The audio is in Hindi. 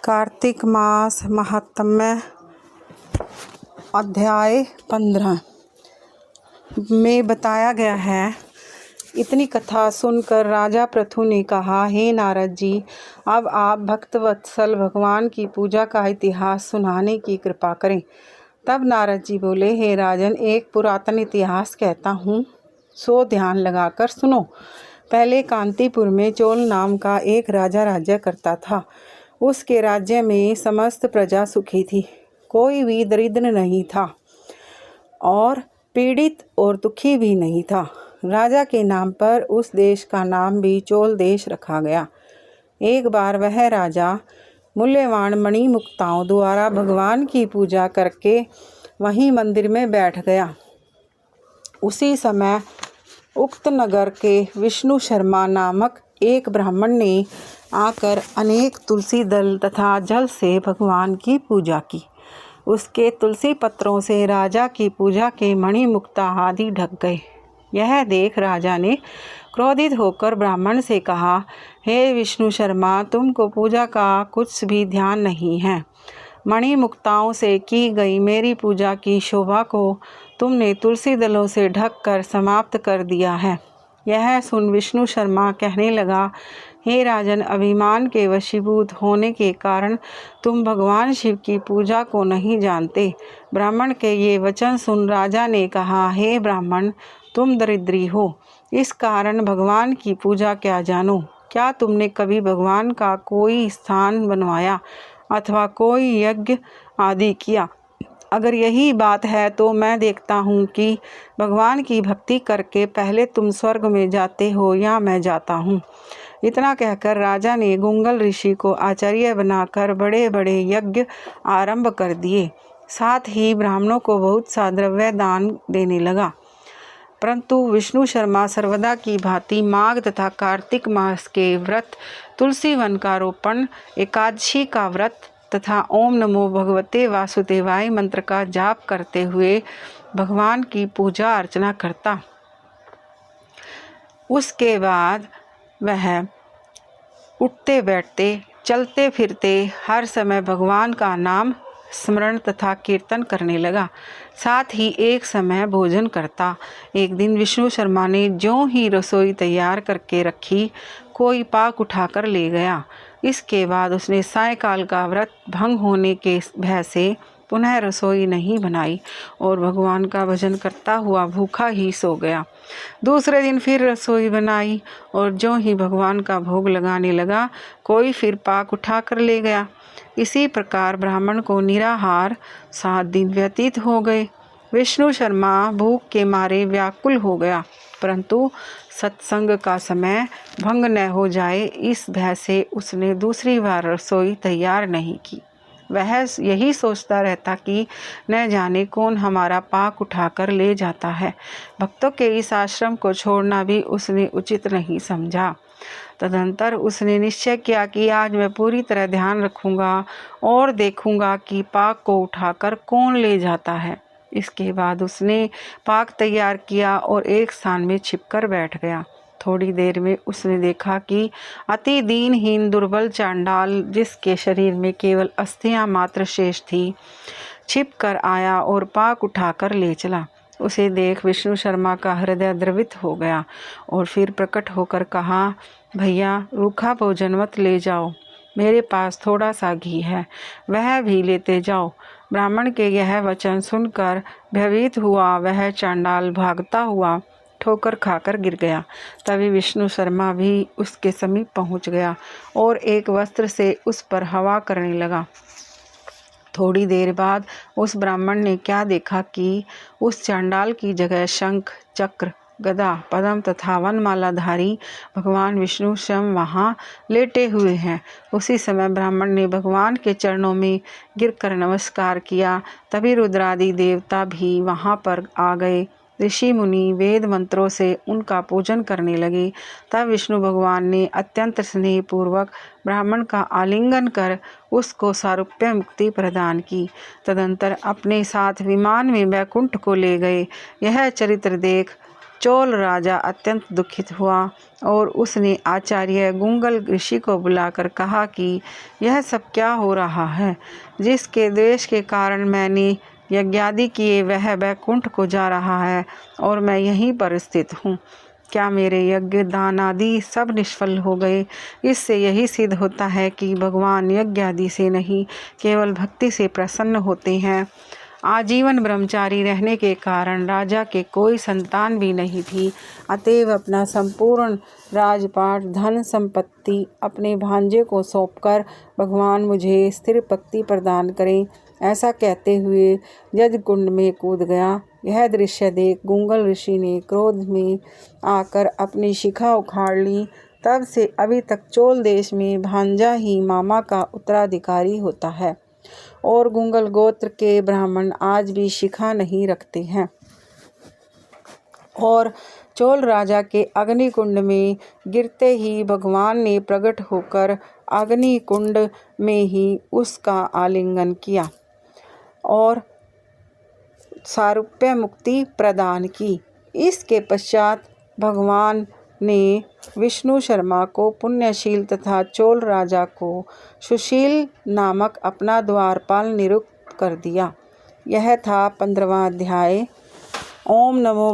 कार्तिक मास महात्म्य अध्याय 15 में बताया गया है। इतनी कथा सुनकर राजा पृथु ने कहा, हे नारद जी, अब आप भक्तवत्सल भगवान की पूजा का इतिहास सुनाने की कृपा करें। तब नारद जी बोले, हे राजन, एक पुरातन इतिहास कहता हूँ, सो ध्यान लगाकर सुनो। पहले कांतिपुर में चोल नाम का एक राजा राज्य करता था। उसके राज्य में समस्त प्रजा सुखी थी, कोई भी दरिद्र नहीं था और पीड़ित और दुखी भी नहीं था। राजा के नाम पर उस देश का नाम भी चोल देश रखा गया। एक बार वह राजा मूल्यवान मणिमुक्ताओं द्वारा भगवान की पूजा करके वहीं मंदिर में बैठ गया। उसी समय उक्त नगर के विष्णु शर्मा नामक एक ब्राह्मण ने आकर अनेक तुलसी दल तथा जल से भगवान की पूजा की। उसके तुलसी पत्रों से राजा की पूजा के मणिमुक्ता आदि ढक गए। यह देख राजा ने क्रोधित होकर ब्राह्मण से कहा, हे विष्णु शर्मा, तुमको पूजा का कुछ भी ध्यान नहीं है। मणिमुक्ताओं से की गई मेरी पूजा की शोभा को तुमने तुलसी दलों से ढक कर समाप्त कर दिया है। यह सुन विष्णु शर्मा कहने लगा, हे राजन, अभिमान के वशीभूत होने के कारण तुम भगवान शिव की पूजा को नहीं जानते। ब्राह्मण के ये वचन सुन राजा ने कहा, हे ब्राह्मण, तुम दरिद्री हो, इस कारण भगवान की पूजा क्या जानो। क्या तुमने कभी भगवान का कोई स्थान बनवाया अथवा कोई यज्ञ आदि किया? अगर यही बात है तो मैं देखता हूँ कि भगवान की भक्ति करके पहले तुम स्वर्ग में जाते हो या मैं जाता हूँ। इतना कहकर राजा ने गुंगल ऋषि को आचार्य बनाकर बड़े बड़े यज्ञ आरंभ कर दिए। साथ ही ब्राह्मणों को बहुत सा द्रव्य दान देने लगा। परंतु विष्णु शर्मा सर्वदा की भांति माघ तथा कार्तिक मास के व्रत, तुलसी वन का रोपण, एकादशी का व्रत तथा ओम नमो भगवते वासुदेवाय मंत्र का जाप करते हुए भगवान की पूजा अर्चना करता। उसके बाद वह उठते बैठते, चलते फिरते हर समय भगवान का नाम स्मरण तथा कीर्तन करने लगा। साथ ही एक समय भोजन करता। एक दिन विष्णु शर्मा ने ज्यों ही रसोई तैयार करके रखी, कोई पाक उठाकर ले गया। इसके बाद उसने सायंकाल का व्रत भंग होने के भय से पुनः रसोई नहीं बनाई और भगवान का भजन करता हुआ भूखा ही सो गया। दूसरे दिन फिर रसोई बनाई और ज्यों ही भगवान का भोग लगाने लगा, कोई फिर पाक उठा कर ले गया। इसी प्रकार ब्राह्मण को निराहार 7 दिन व्यतीत हो गए। विष्णु शर्मा भूख के मारे व्याकुल हो गया, परंतु सत्संग का समय भंग न हो जाए इस भय से उसने दूसरी बार रसोई तैयार नहीं की। वह यही सोचता रहता कि न जाने कौन हमारा पाक उठाकर ले जाता है। भक्तों के इस आश्रम को छोड़ना भी उसने उचित नहीं समझा। तदंतर उसने निश्चय किया कि आज मैं पूरी तरह ध्यान रखूंगा और देखूंगा कि पाक को उठाकर कौन ले जाता है। इसके बाद उसने पाक तैयार किया और एक स्थान में छिपकर बैठ गया। थोड़ी देर में उसने देखा कि अति दीनहीन दुर्बल चांडाल, जिसके शरीर में केवल अस्थियां मात्र शेष थी, छिप कर आया और पाक उठाकर ले चला। उसे देख विष्णु शर्मा का हृदय द्रवित हो गया और फिर प्रकट होकर कहा, भैया, रूखा भोजन मत ले जाओ, मेरे पास थोड़ा सा घी है, वह भी लेते जाओ। ब्राह्मण के यह वचन सुनकर भयभीत हुआ वह चांडाल भागता हुआ ठोकर खाकर गिर गया। तभी विष्णु शर्मा भी उसके समीप पहुंच गया और एक वस्त्र से उस पर हवा करने लगा। थोड़ी देर बाद उस ब्राह्मण ने क्या देखा कि उस चांडाल की जगह शंख, चक्र, गदा, पद्म तथा वनमालाधारी भगवान विष्णु स्वयं वहाँ लेटे हुए हैं। उसी समय ब्राह्मण ने भगवान के चरणों में गिरकर नमस्कार किया। तभी रुद्रादि देवता भी वहाँ पर आ गए। ऋषि मुनि वेद मंत्रों से उनका पूजन करने लगे। तब विष्णु भगवान ने अत्यंत स्नेहपूर्वक ब्राह्मण का आलिंगन कर उसको सारूप्य मुक्ति प्रदान की। तदंतर अपने साथ विमान में वैकुंठ को ले गए। यह चरित्र देख चोल राजा अत्यंत दुखित हुआ और उसने आचार्य गुंगल ऋषि को बुलाकर कहा कि यह सब क्या हो रहा है। जिसके द्वेष के कारण मैंने यज्ञादि किए वह वैकुंठ को जा रहा है और मैं यहीं पर स्थित हूँ। क्या मेरे यज्ञ दान आदि सब निष्फल हो गए। इससे यही सिद्ध होता है कि भगवान यज्ञ आदि से नहीं केवल भक्ति से प्रसन्न होते हैं। आजीवन ब्रह्मचारी रहने के कारण राजा के कोई संतान भी नहीं थी, अतएव अपना संपूर्ण राजपाट धन संपत्ति अपने भांजे को सौंपकर भगवान मुझे स्थिर पत्ति प्रदान करें, ऐसा कहते हुए यज्ञ कुंड में कूद गया। यह दृश्य देख गुंगल ऋषि ने क्रोध में आकर अपनी शिखा उखाड़ ली। तब से अभी तक चोल देश में भांजा ही मामा का उत्तराधिकारी होता है और गुंगल गोत्र के ब्राह्मण आज भी शिखा नहीं रखते हैं। और चोल राजा के अग्नि कुंड में गिरते ही भगवान ने प्रकट होकर अग्नि कुंड में ही उसका आलिंगन किया और सारूप्य मुक्ति प्रदान की। इसके पश्चात भगवान ने विष्णु शर्मा को पुण्यशील तथा चोल राजा को सुशील नामक अपना द्वारपाल नियुक्त कर दिया। यह था 15वां अध्याय। ओम नमो